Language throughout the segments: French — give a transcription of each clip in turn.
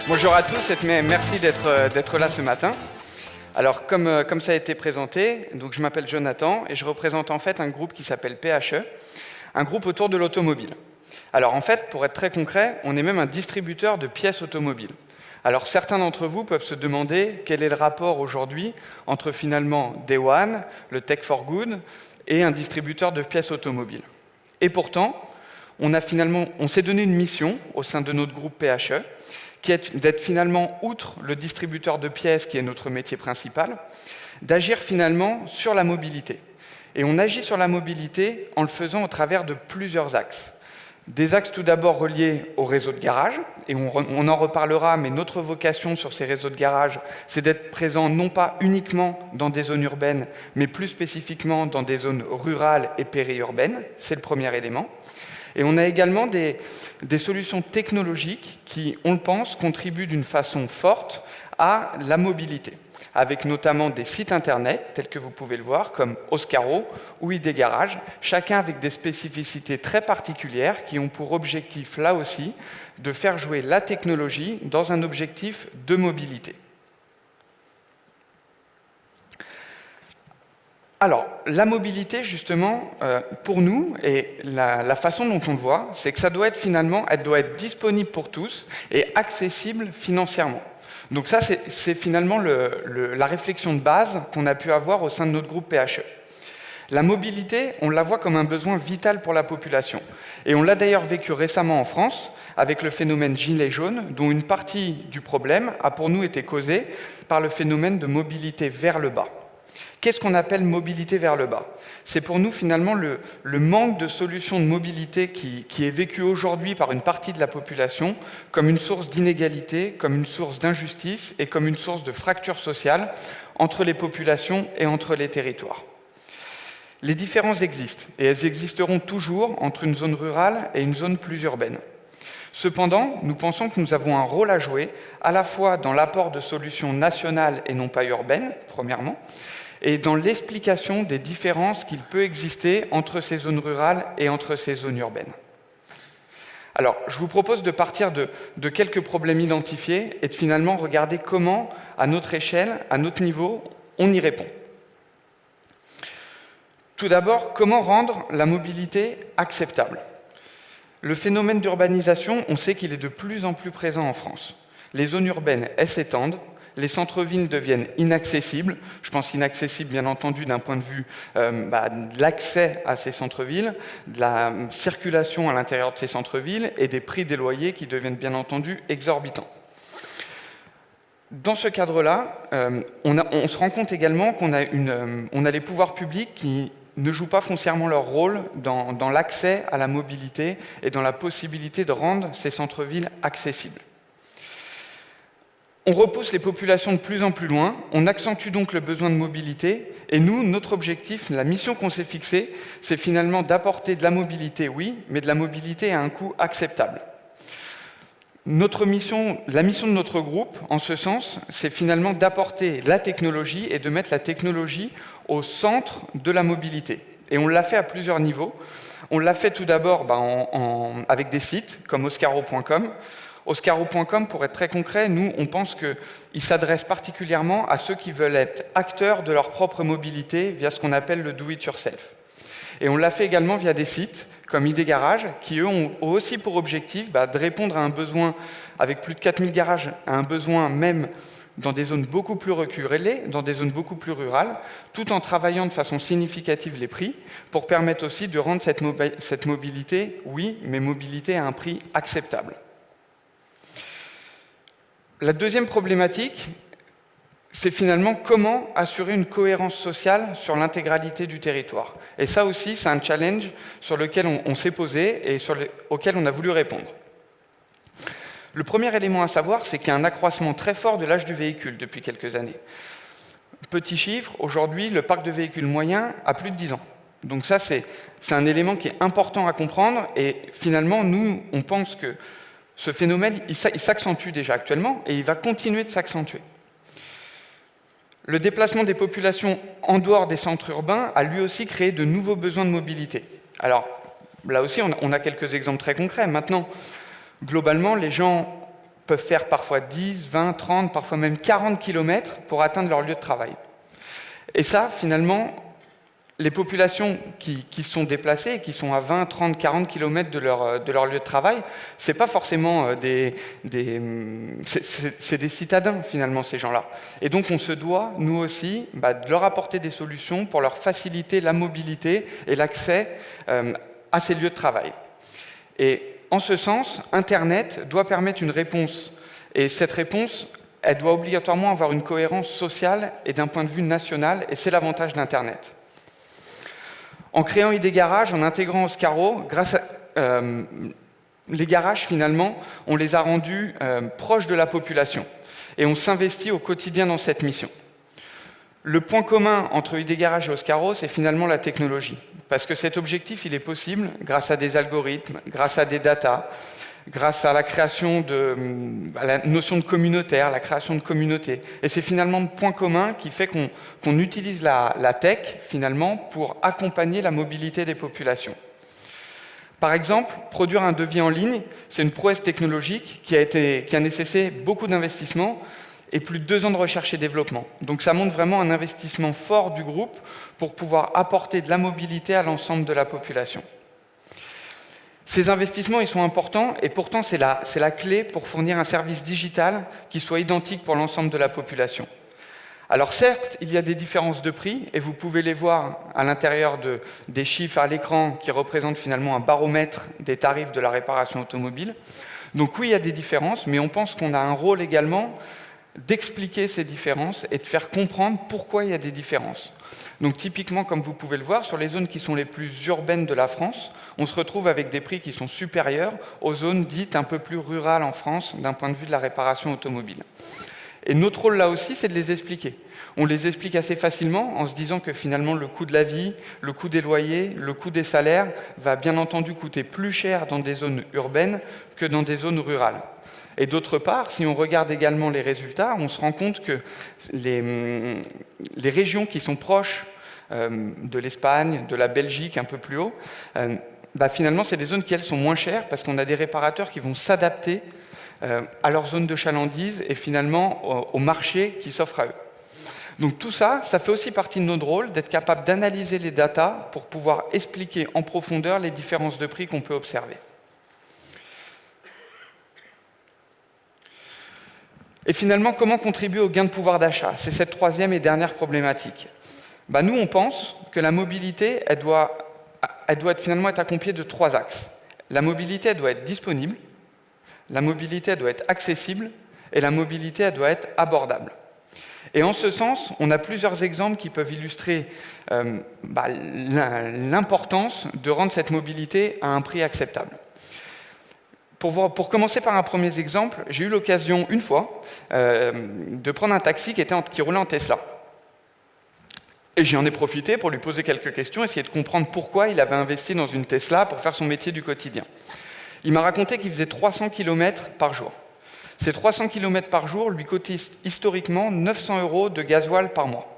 Bonjour à tous et merci d'être là ce matin. Alors, comme ça a été présenté, donc je m'appelle Jonathan et je représente en fait un groupe qui s'appelle PHE, un groupe autour de l'automobile. Alors en fait, pour être très concret, on est même un distributeur de pièces automobiles. Alors certains d'entre vous peuvent se demander quel est le rapport aujourd'hui entre finalement Day One, le Tech for Good et un distributeur de pièces automobiles. Et pourtant, on s'est donné une mission au sein de notre groupe PHE, qui est d'être finalement, outre le distributeur de pièces, qui est notre métier principal, d'agir finalement sur la mobilité. Et on agit sur la mobilité en le faisant au travers de plusieurs axes. Des axes tout d'abord reliés au réseau de garage, et on en reparlera, mais notre vocation sur ces réseaux de garage, c'est d'être présent non pas uniquement dans des zones urbaines, mais plus spécifiquement dans des zones rurales et périurbaines, c'est le premier élément. Et on a également des solutions technologiques qui, on le pense, contribuent d'une façon forte à la mobilité, avec notamment des sites internet, tels que vous pouvez le voir, comme Oscaro ou ID Garage, chacun avec des spécificités très particulières qui ont pour objectif, là aussi, de faire jouer la technologie dans un objectif de mobilité. Alors, la mobilité, justement, pour nous, et la façon dont on le voit, c'est que ça doit être elle doit être disponible pour tous et accessible financièrement. Donc ça, c'est finalement la réflexion de base qu'on a pu avoir au sein de notre groupe PHE. La mobilité, on la voit comme un besoin vital pour la population. Et on l'a d'ailleurs vécu récemment en France, avec le phénomène gilet jaune, dont une partie du problème a pour nous été causée par le phénomène de mobilité vers le bas. Qu'est-ce qu'on appelle mobilité vers le bas? C'est pour nous finalement le manque de solutions de mobilité qui est vécu aujourd'hui par une partie de la population comme une source d'inégalité, comme une source d'injustice et comme une source de fracture sociale entre les populations et entre les territoires. Les différences existent et elles existeront toujours entre une zone rurale et une zone plus urbaine. Cependant, nous pensons que nous avons un rôle à jouer à la fois dans l'apport de solutions nationales et non pas urbaines, premièrement, et dans l'explication des différences qu'il peut exister entre ces zones rurales et entre ces zones urbaines. Alors, je vous propose de partir de quelques problèmes identifiés et de finalement regarder comment, à notre échelle, à notre niveau, on y répond. Tout d'abord, comment rendre la mobilité acceptable? Le phénomène d'urbanisation, on sait qu'il est de plus en plus présent en France. Les zones urbaines, elles s'étendent, les centres-villes deviennent inaccessibles. Je pense inaccessibles, bien entendu, d'un point de vue de l'accès à ces centres-villes, de la circulation à l'intérieur de ces centres-villes et des prix des loyers qui deviennent, bien entendu, exorbitants. Dans ce cadre-là, on se rend compte également qu'on a les pouvoirs publics qui ne jouent pas foncièrement leur rôle dans l'accès à la mobilité et dans la possibilité de rendre ces centres-villes accessibles. On repousse les populations de plus en plus loin, on accentue donc le besoin de mobilité, et nous, notre objectif, la mission qu'on s'est fixée, c'est finalement d'apporter de la mobilité, oui, mais de la mobilité à un coût acceptable. La mission de notre groupe, en ce sens, c'est finalement d'apporter la technologie et de mettre la technologie au centre de la mobilité. Et on l'a fait à plusieurs niveaux. On l'a fait tout d'abord avec des sites comme Oscaro.com. Oscaro.com, pour être très concret, nous, on pense qu'il s'adresse particulièrement à ceux qui veulent être acteurs de leur propre mobilité via ce qu'on appelle le do-it-yourself. Et on l'a fait également via des sites comme ID Garage, qui eux ont aussi pour objectif de répondre à un besoin, avec plus de 4000 garages, à un besoin même dans des zones beaucoup plus reculées, dans des zones beaucoup plus rurales, tout en travaillant de façon significative les prix, pour permettre aussi de rendre cette mobilité, oui, mais mobilité à un prix acceptable. La deuxième problématique, c'est finalement comment assurer une cohérence sociale sur l'intégralité du territoire. Et ça aussi, c'est un challenge sur lequel on s'est posé et auquel on a voulu répondre. Le premier élément à savoir, c'est qu'il y a un accroissement très fort de l'âge du véhicule depuis quelques années. Petit chiffre, aujourd'hui, le parc de véhicules moyen a plus de 10 ans. Donc ça, c'est un élément qui est important à comprendre, et finalement, nous, on pense que ce phénomène, il s'accentue déjà actuellement, et il va continuer de s'accentuer. Le déplacement des populations en dehors des centres urbains a lui aussi créé de nouveaux besoins de mobilité. Alors, là aussi, on a quelques exemples très concrets. Maintenant, globalement, les gens peuvent faire parfois 10, 20, 30, parfois même 40 km pour atteindre leur lieu de travail. Et ça, finalement, les populations qui sont déplacées, qui sont à 20, 30, 40 km de leur lieu de travail, c'est pas forcément c'est des citadins, finalement, ces gens-là. Et donc, on se doit, nous aussi, de leur apporter des solutions pour leur faciliter la mobilité et l'accès à ces lieux de travail. Et en ce sens, Internet doit permettre une réponse. Et cette réponse, elle doit obligatoirement avoir une cohérence sociale et d'un point de vue national, et c'est l'avantage d'Internet. En créant ID Garage, en intégrant Oscaro, les garages, finalement, on les a rendus proches de la population. Et on s'investit au quotidien dans cette mission. Le point commun entre ID Garage et Oscaro, c'est finalement la technologie. Parce que cet objectif, il est possible grâce à des algorithmes, grâce à des datas, grâce à la création à la notion de communautaire, la création de communautés. Et c'est finalement le point commun qui fait qu'on utilise la tech, finalement, pour accompagner la mobilité des populations. Par exemple, produire un devis en ligne, c'est une prouesse technologique qui a nécessité beaucoup d'investissements et plus de 2 ans de recherche et développement. Donc ça montre vraiment un investissement fort du groupe pour pouvoir apporter de la mobilité à l'ensemble de la population. Ces investissements, ils sont importants et pourtant c'est la clé pour fournir un service digital qui soit identique pour l'ensemble de la population. Alors certes, il y a des différences de prix et vous pouvez les voir à l'intérieur des chiffres à l'écran qui représentent finalement un baromètre des tarifs de la réparation automobile. Donc oui, il y a des différences, mais on pense qu'on a un rôle également d'expliquer ces différences et de faire comprendre pourquoi il y a des différences. Donc typiquement, comme vous pouvez le voir, sur les zones qui sont les plus urbaines de la France, on se retrouve avec des prix qui sont supérieurs aux zones dites un peu plus rurales en France, d'un point de vue de la réparation automobile. Et notre rôle là aussi, c'est de les expliquer. On les explique assez facilement en se disant que finalement le coût de la vie, le coût des loyers, le coût des salaires va bien entendu coûter plus cher dans des zones urbaines que dans des zones rurales. Et d'autre part, si on regarde également les résultats, on se rend compte que les régions qui sont proches de l'Espagne, de la Belgique, un peu plus haut, finalement, c'est des zones qui, elles, sont moins chères parce qu'on a des réparateurs qui vont s'adapter à leur zone de chalandise et finalement au marché qui s'offre à eux. Donc tout ça, ça fait aussi partie de notre rôle d'être capable d'analyser les datas pour pouvoir expliquer en profondeur les différences de prix qu'on peut observer. Et finalement, comment contribuer au gain de pouvoir d'achat? C'est cette troisième et dernière problématique. Nous, on pense que la mobilité, elle doit finalement être accompagnée de 3 axes. La mobilité, elle doit être disponible, la mobilité, elle doit être accessible, et la mobilité, elle doit être abordable. Et en ce sens, on a plusieurs exemples qui peuvent illustrer l'importance de rendre cette mobilité à un prix acceptable. Pour commencer par un premier exemple, j'ai eu l'occasion une fois de prendre un taxi qui roulait en Tesla. Et j'en ai profité pour lui poser quelques questions, essayer de comprendre pourquoi il avait investi dans une Tesla pour faire son métier du quotidien. Il m'a raconté qu'il faisait 300 km par jour. Ces 300 km par jour lui coûtaient historiquement 900 € de gasoil par mois.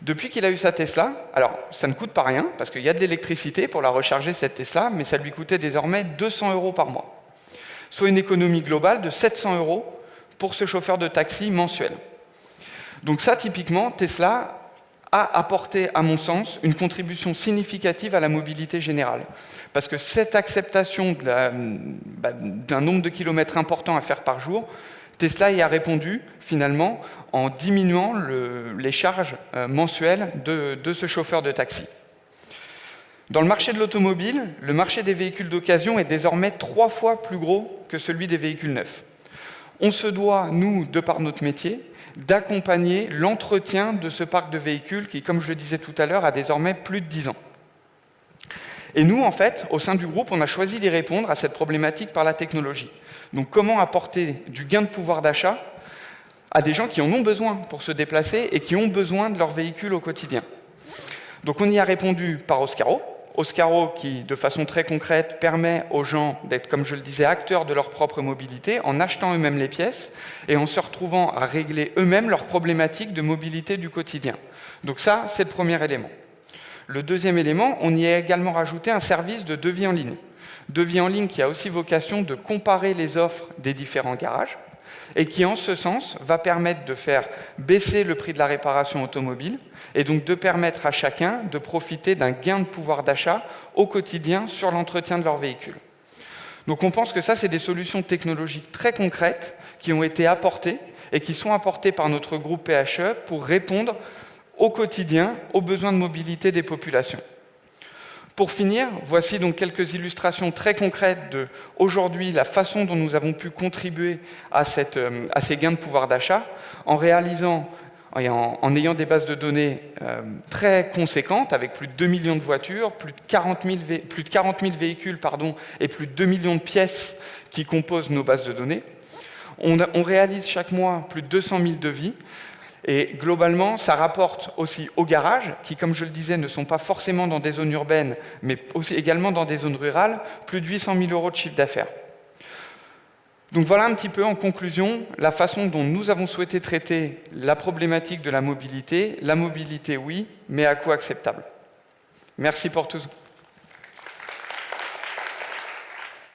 Depuis qu'il a eu sa Tesla, alors ça ne coûte pas rien, parce qu'il y a de l'électricité pour la recharger cette Tesla, mais ça lui coûtait désormais 200 € par mois. Soit une économie globale de 700 € pour ce chauffeur de taxi mensuel. Donc ça, typiquement, Tesla a apporté, à mon sens, une contribution significative à la mobilité générale. Parce que cette acceptation d'un nombre de kilomètres important à faire par jour, Tesla y a répondu, finalement, en diminuant les charges mensuelles de ce chauffeur de taxi. Dans le marché de l'automobile, le marché des véhicules d'occasion est désormais 3 fois plus gros que celui des véhicules neufs. On se doit, nous, de par notre métier, d'accompagner l'entretien de ce parc de véhicules qui, comme je le disais tout à l'heure, a désormais plus de 10 ans. Et nous, en fait, au sein du groupe, on a choisi d'y répondre à cette problématique par la technologie. Donc comment apporter du gain de pouvoir d'achat à des gens qui en ont besoin pour se déplacer et qui ont besoin de leur véhicule au quotidien. Donc on y a répondu par Oscaro. Oscaro qui, de façon très concrète, permet aux gens d'être, comme je le disais, acteurs de leur propre mobilité en achetant eux-mêmes les pièces et en se retrouvant à régler eux-mêmes leurs problématiques de mobilité du quotidien. Donc ça, c'est le premier élément. Le deuxième élément, on y a également rajouté un service de devis en ligne. Devis en ligne qui a aussi vocation de comparer les offres des différents garages et qui, en ce sens, va permettre de faire baisser le prix de la réparation automobile et donc de permettre à chacun de profiter d'un gain de pouvoir d'achat au quotidien sur l'entretien de leur véhicule. Donc on pense que ça, c'est des solutions technologiques très concrètes qui ont été apportées et qui sont apportées par notre groupe PHE pour répondre au quotidien aux besoins de mobilité des populations. Pour finir, voici donc quelques illustrations très concrètes de, aujourd'hui, la façon dont nous avons pu contribuer à ces gains de pouvoir d'achat en réalisant et en ayant des bases de données très conséquentes, avec plus de 2 millions de voitures, plus de 40 000 véhicules et plus de 2 millions de pièces qui composent nos bases de données. On réalise chaque mois plus de 200 000 devis, et globalement, ça rapporte aussi aux garages, qui, comme je le disais, ne sont pas forcément dans des zones urbaines, mais aussi également dans des zones rurales, plus de 800 000 € de chiffre d'affaires. Donc voilà un petit peu en conclusion la façon dont nous avons souhaité traiter la problématique de la mobilité. La mobilité, oui, mais à coût acceptable. Merci pour tous.